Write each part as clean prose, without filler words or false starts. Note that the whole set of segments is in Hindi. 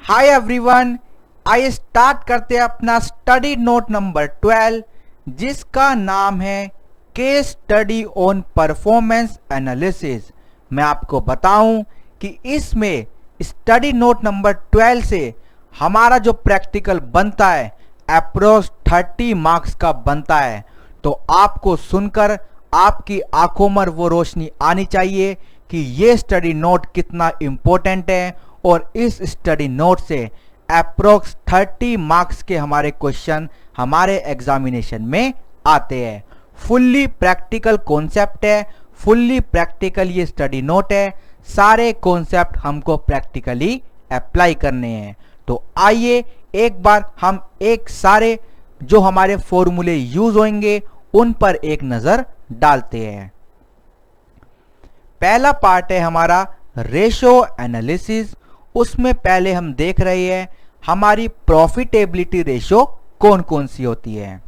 हाय एवरीवन, आइए स्टार्ट करते हैं अपना स्टडी नोट नंबर 12 जिसका नाम है case study on performance analysis. मैं आपको बताऊं कि इसमें स्टडी नोट नंबर 12 से हमारा जो प्रैक्टिकल बनता है अप्रोक्स 30 मार्क्स का बनता है। तो आपको सुनकर आपकी आंखों में वो रोशनी आनी चाहिए कि ये स्टडी नोट कितना इम्पोर्टेंट है और इस स्टडी नोट से अप्रोक्स 30 मार्क्स के हमारे क्वेश्चन हमारे एग्जामिनेशन में आते हैं। फुल्ली प्रैक्टिकल कॉन्सेप्ट है, फुल्ली प्रैक्टिकल ये स्टडी नोट है। सारे कॉन्सेप्ट हमको प्रैक्टिकली अप्लाई करने हैं। तो आइए एक बार हम एक सारे जो हमारे फॉर्मूले यूज होंगे उन पर एक नजर डालते हैं। पहला पार्ट है हमारा रेशो एनालिसिस। उसमें पहले हम देख रहे हैं हमारी प्रॉफिटेबिलिटी रेशो कौन कौन सी होती है।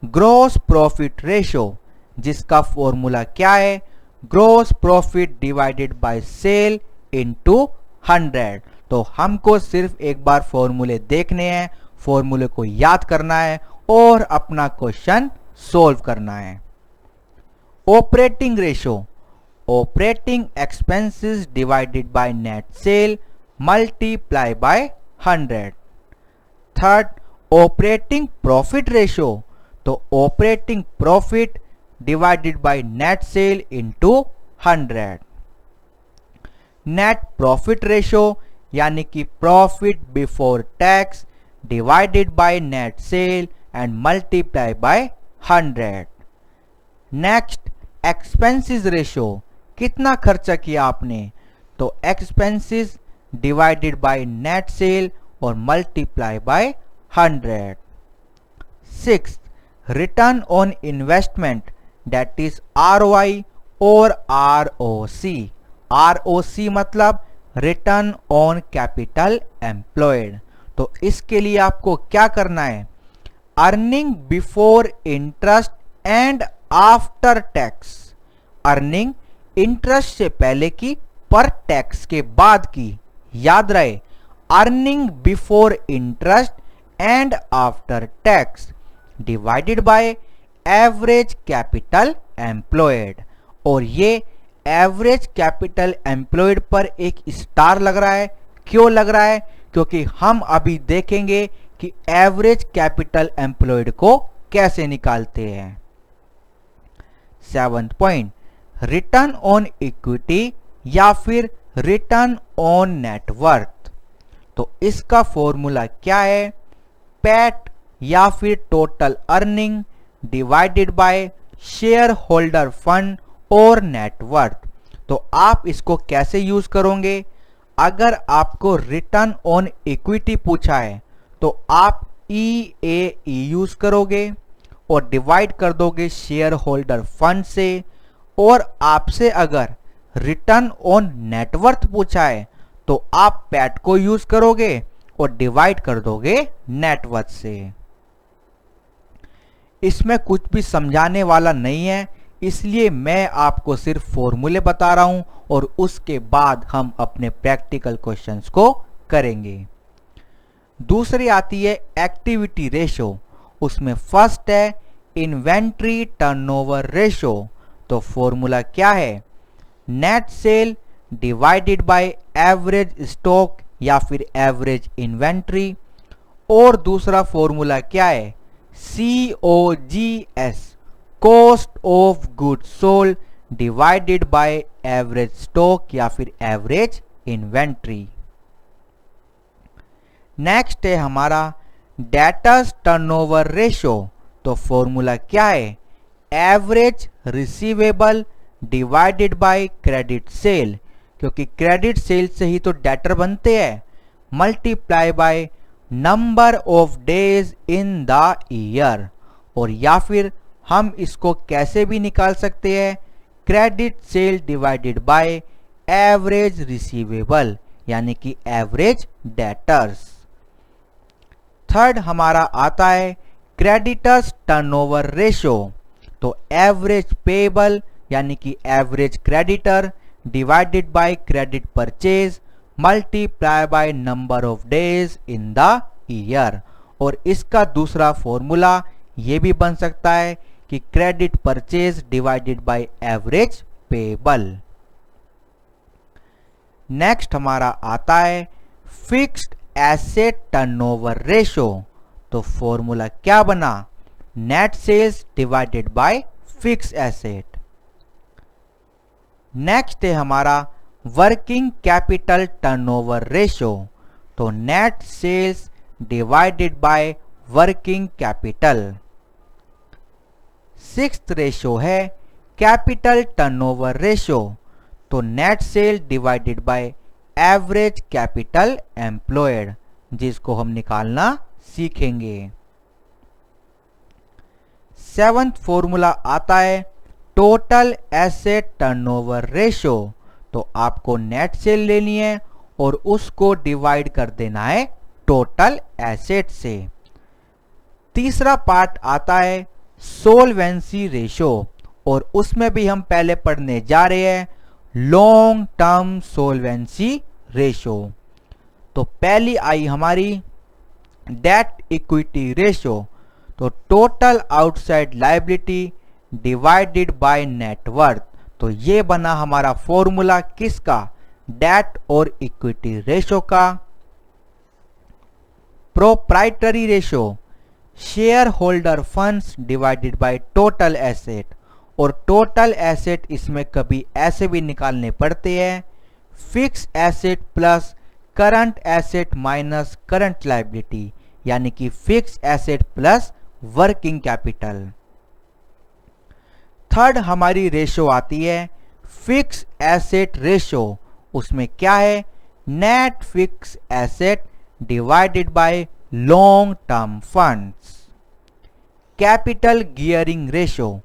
ग्रॉस प्रॉफिट रेशो जिसका फॉर्मूला क्या है, gross profit divided by sale into 100। तो हमको सिर्फ एक बार फॉर्मूले देखने हैं, फॉर्मूले को याद करना है और अपना क्वेश्चन सोल्व करना है। Operating ratio, operating expenses divided by net sale multiply by 100। Third, operating profit ratio, तो operating profit divided by net sale into 100। Net profit ratio यानी कि profit before tax divided by net sale and multiply by 100। Next, expenses ratio, कितना खर्चा किया आपने, तो expenses divided by net sale और multiply by 100। 6, return on investment that is ROI और ROC। ROC मतलब रिटर्न ऑन कैपिटल एम्प्लॉयड। तो इसके लिए आपको क्या करना है, earning before interest and after tax. Earning interest से पहले की पर टैक्स के बाद की, याद रहे earning before interest and after tax divided by average capital employed. और ये एवरेज कैपिटल एम्प्लॉयड पर एक स्टार लग रहा है। क्यों लग रहा है, क्योंकि हम अभी देखेंगे कि एवरेज कैपिटल एम्प्लॉयड को कैसे निकालते हैं। 7th point, return on equity या फिर रिटर्न ऑन नेटवर्थ। तो इसका फॉर्मूला क्या है, पैट या फिर total earning divided by share holder fund और नेटवर्थ। तो आप इसको कैसे यूज करोगे, अगर आपको रिटर्न ऑन इक्विटी पूछा है तो आप EAE यूज करोगे और डिवाइड कर दोगे शेयर होल्डर फंड से। और आपसे अगर रिटर्न ऑन नेटवर्थ पूछा है तो आप पैट को यूज करोगे और डिवाइड कर दोगे नेटवर्थ से। इसमें कुछ भी समझाने वाला नहीं है, इसलिए मैं आपको सिर्फ फॉर्मूले बता रहा हूं और उसके बाद हम अपने प्रैक्टिकल क्वेश्चंस को करेंगे। दूसरी आती है एक्टिविटी रेशो। उसमें फर्स्ट है इन्वेंट्री टर्नओवर रेशो। तो फॉर्मूला क्या है, net sale divided by average stock या फिर एवरेज इन्वेंट्री। और दूसरा फॉर्मूला क्या है, COGS, cost of goods sold divided by average stock या फिर एवरेज इन्वेंट्री। नेक्स्ट है हमारा डेटर्स टर्नओवर रेशो। तो फॉर्मूला क्या है, average receivable divided by credit sale, क्योंकि क्रेडिट सेल से ही तो डेटर बनते हैं, multiply by number of days in the year. और या फिर हम इसको कैसे भी निकाल सकते हैं, credit sale divided by average receivable यानी कि एवरेज डेटर्स। थर्ड हमारा आता है क्रेडिटर्स टर्नओवर रेशो। तो एवरेज पेबल यानी कि average creditor divided by credit purchase multiply by number of days in the year. और इसका दूसरा फॉर्मूला ये भी बन सकता है कि credit purchase divided by average payable. Next हमारा आता है फिक्स्ड एसेट टर्नओवर रेशो। तो फॉर्मूला क्या बना? Net sales divided by fixed asset. Next है हमारा वर्किंग कैपिटल टर्नओवर रेशो। तो net sales divided by working capital. Sixth ratio है कैपिटल टर्नओवर रेशो। तो net sale divided by average capital employed, जिसको हम निकालना सीखेंगे। सेवंथ फॉर्मूला आता है टोटल एसेट टर्नओवर रेशो। तो आपको नेट सेल लेनी है और उसको डिवाइड कर देना है टोटल एसेट से। तीसरा पार्ट आता है सोल्वेंसी रेशो, और उसमें भी हम पहले पढ़ने जा रहे हैं लॉन्ग टर्म सोल्वेंसी रेशो। तो पहली आई हमारी डेट इक्विटी रेशो। तो total outside liability divided by net worth. तो ये बना हमारा फॉर्मूला किसका? डेट और इक्विटी रेशो का। Proprietary ratio share holder funds divided by total asset. और टोटल एसेट इसमें कभी ऐसे भी निकालने पड़ते हैं fix asset plus current asset minus current liability, यानी कि fix asset plus working capital. Third हमारी रेशो आती है फिक्स एसेट रेशो। उसमें क्या है? Net fix asset divided by long term funds. Capital gearing ratio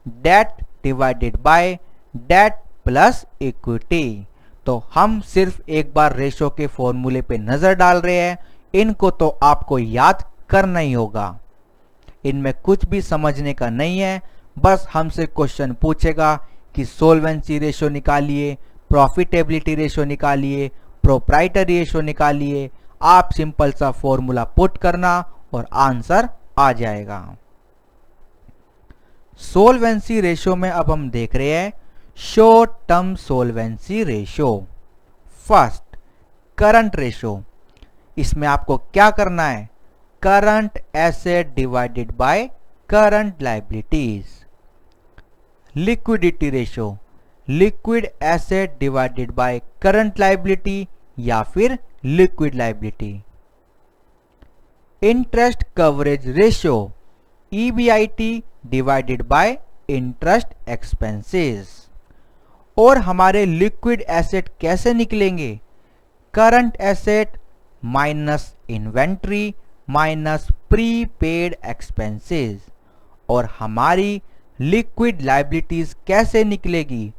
debt divided by debt plus equity. तो हम सिर्फ एक बार रेशो के फॉर्मूले पे नजर डाल रहे हैं, इनको तो आपको याद करना ही होगा। इनमें कुछ भी समझने का नहीं है, बस हमसे क्वेश्चन पूछेगा कि सोल्वेंसी रेशो निकालिए, प्रॉफिटेबिलिटी रेशो निकालिए, प्रोप्राइटरी रेशो निकालिए। आप सिंपल सा फॉर्मूला पुट करना और आंसर आ जाएगा। सोल्वेंसी रेशो में अब हम देख रहे हैं short term solvency ratio. First current ratio, इसमें आपको क्या करना है? Current asset divided by current liabilities. Liquidity ratio liquid asset divided by current liability या फिर liquid liability. Interest coverage ratio EBIT divided by interest expenses. और हमारे लिक्विड एसेट कैसे निकलेंगे? Current asset minus inventory minus prepaid expenses. और हमारी लिक्विड लायबिलिटीज कैसे निकलेगी?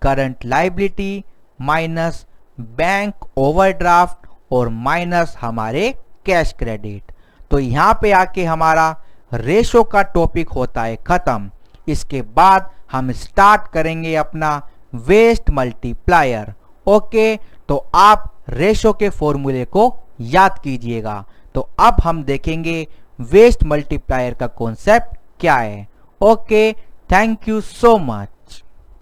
Current liability minus bank overdraft और माइनस हमारे कैश क्रेडिट। तो यहां पे आके हमारा रेशो का टॉपिक होता है खत्म। इसके बाद हम स्टार्ट करेंगे अपना वेस्ट मल्टीप्लायर। ओके, तो आप रेशो के फॉर्मूले को याद कीजिएगा। तो अब हम देखेंगे वेस्ट मल्टीप्लायर का कॉन्सेप्ट क्या है। Okay, thank you so much.